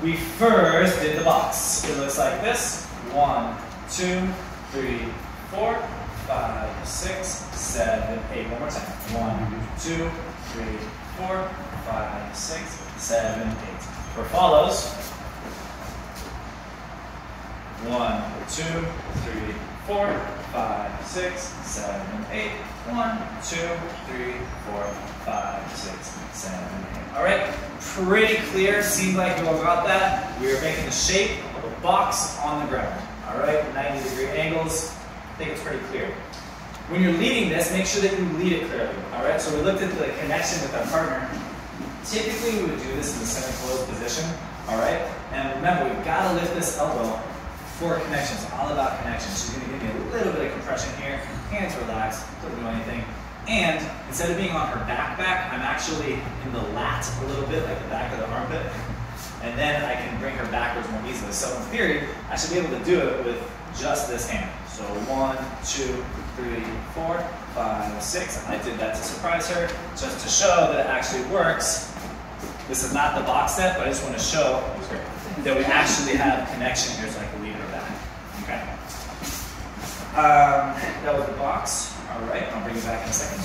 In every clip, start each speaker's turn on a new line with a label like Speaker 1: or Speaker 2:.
Speaker 1: we first did the box. It looks like this. 1, 2, 3, 4, 5, 6, 7, 8. One more time. 1, 2, 3, 4, 5, 6, 7, 8. For follows. 1, 2, 3, 4, 5, 6, 7, 8. 1, 2, 3, 4, 5, 6, 7, 8. All right, pretty clear. Seems like you all got that. We are making the shape of a box on the ground. All right, 90-degree angles. I think it's pretty clear. When you're leading this, make sure that you lead it clearly. All right, so we looked at the connection with our partner. Typically, we would do this in the semi-closed position. All right, and remember, we've got to lift this elbow for connection. It's all about connection. She's going to give me a little bit of compression here. Hands relaxed, doesn't do anything. And instead of being on her back, I'm actually in the lat a little bit, like the back of the armpit. And then I can bring her backwards more easily. So in theory, I should be able to do it with just this hand. So 1, 2, 3, 4, 5, 6. I did that to surprise her, just to show that it actually works. This is not the box step, but I just want to show that we actually have connection here, so I can lead her back. Okay. That was the box. All right, I'll bring it back in a second.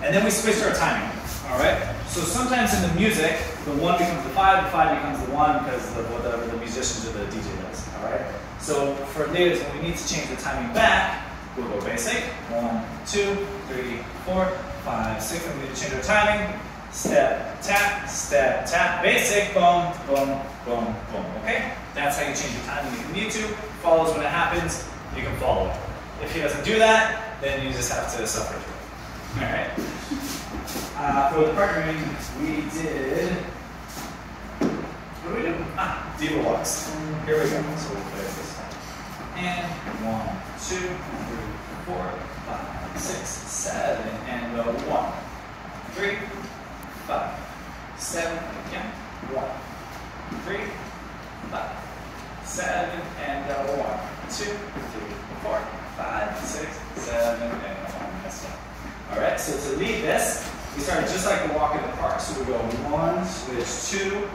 Speaker 1: And then we switched our timing. All right. So sometimes in the music, the 1 becomes the 5 becomes the 1 because of whatever the musicians or the DJ does. All right. So for leaders, when we need to change the timing back, we'll go basic. 1, 2, 3, 4, 5, 6. And we need to change our timing. Step, tap, basic, boom, boom, boom, boom. Okay? That's how you change your timing if you need to. Follows when it happens, you can follow it. If he doesn't do that, then you just have to suffer through it. Alright? For the partnering, we did, what do we do? Diva walks. Here we go. So we'll play it this time. And 1, 2, 3, 4, 5, 6, 7, and 1, 3, 5, 7, again, 1, 3, 5, 7, and 1, 2, 3, 4, 5, 6, 7, and 1. Messed up. All right, so to lead this, we start just like the walk in the park. So we go 1, switch 2,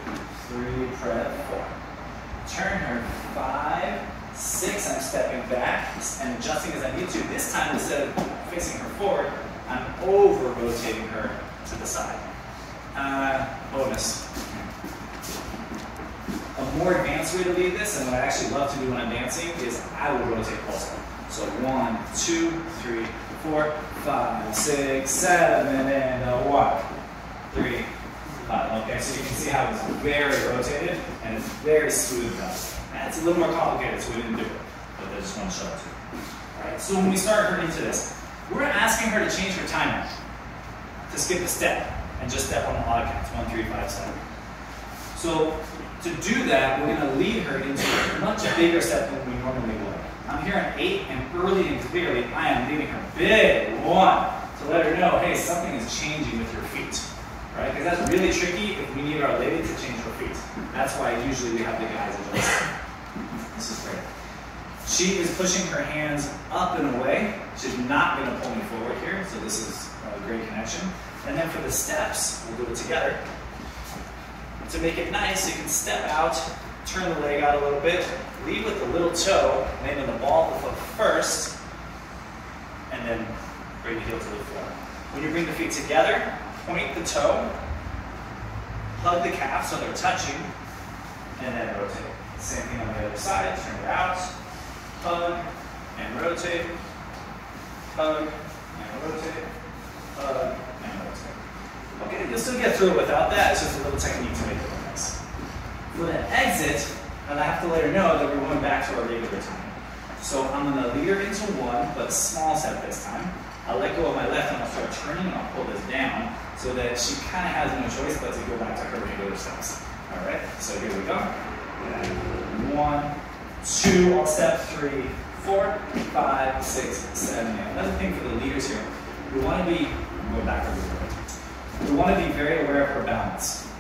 Speaker 1: 3, prep 4. Turn her 5, 6, I'm stepping back and adjusting as I need to. This time, instead of facing her forward, I'm over-rotating her to the side. Bonus. A more advanced way to lead this, and what I actually love to do when I'm dancing, is I will rotate also. So 1, 2, 3, 4, 5, 6, 7, and 1, 3, 5. Okay, so you can see how it's very rotated and it's very smooth now. And it's a little more complicated, so we didn't do it, but I just want to show it to you. All right, so when we start her into this, we're asking her to change her timing, to skip a step, and just step on the odd counts, 1, 3, 5, 7. So to do that, we're going to lead her into a much bigger step than we normally would. I'm here at 8, and early and clearly, I am leading her big 1 to let her know, hey, something is changing with your feet. Right? Because that's really tricky if we need our lady to change her feet. That's why usually we have the guys adjust. This is great. She is pushing her hands up and away. She's not going to pull me forward here, so this is a great connection. And then for the steps, we'll do it together. To make it nice, you can step out, turn the leg out a little bit, lead with the little toe, landing the ball of the foot first, and then bring the heel to the floor. When you bring the feet together, point the toe, hug the calf so they're touching, and then rotate. Same thing on the other side, turn it out, hug, and rotate, hug, and rotate, hug, and rotate. Okay, you'll still get through it without that, it's just a little technique to make it look nice. For the exit, I have to let her know that we're going back to our regular time. So I'm going to lead her into 1, but small step this time. I'll let go of my left and I'll start turning and I'll pull this down so that she kind of has no choice but to go back to her regular steps. All right, so here we go. 1, 2, I'll step 3, 4, 5, 6, 7, 8. Another thing for the leaders here, we want to be, go back a little bit. We want to be very aware of her balance.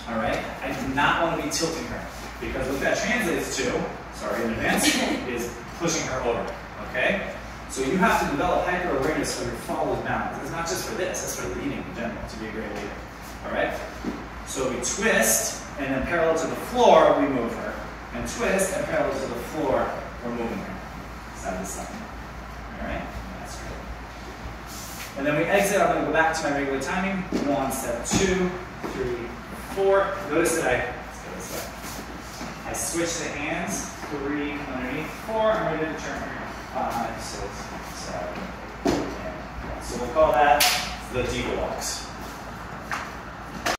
Speaker 1: All right, I do not want to be tilting her because what that translates to, sorry in advance, is pushing her over. Okay. So you have to develop hyper-awareness so your fall is balanced. It's not just for this, it's for leading in general, to be a great leader. All right? So we twist, And then parallel to the floor, we move her. And twist, and parallel to the floor, we're moving her. Side to side. All right? That's good. And then we exit. I'm going to go back to my regular timing. 1, step 2, 3, 4. Notice that let's go this way. I switch the hands. 3 underneath, 4. I'm ready to turn here. 5, 6, 7, 8, and 1. So we'll call that the diva walks.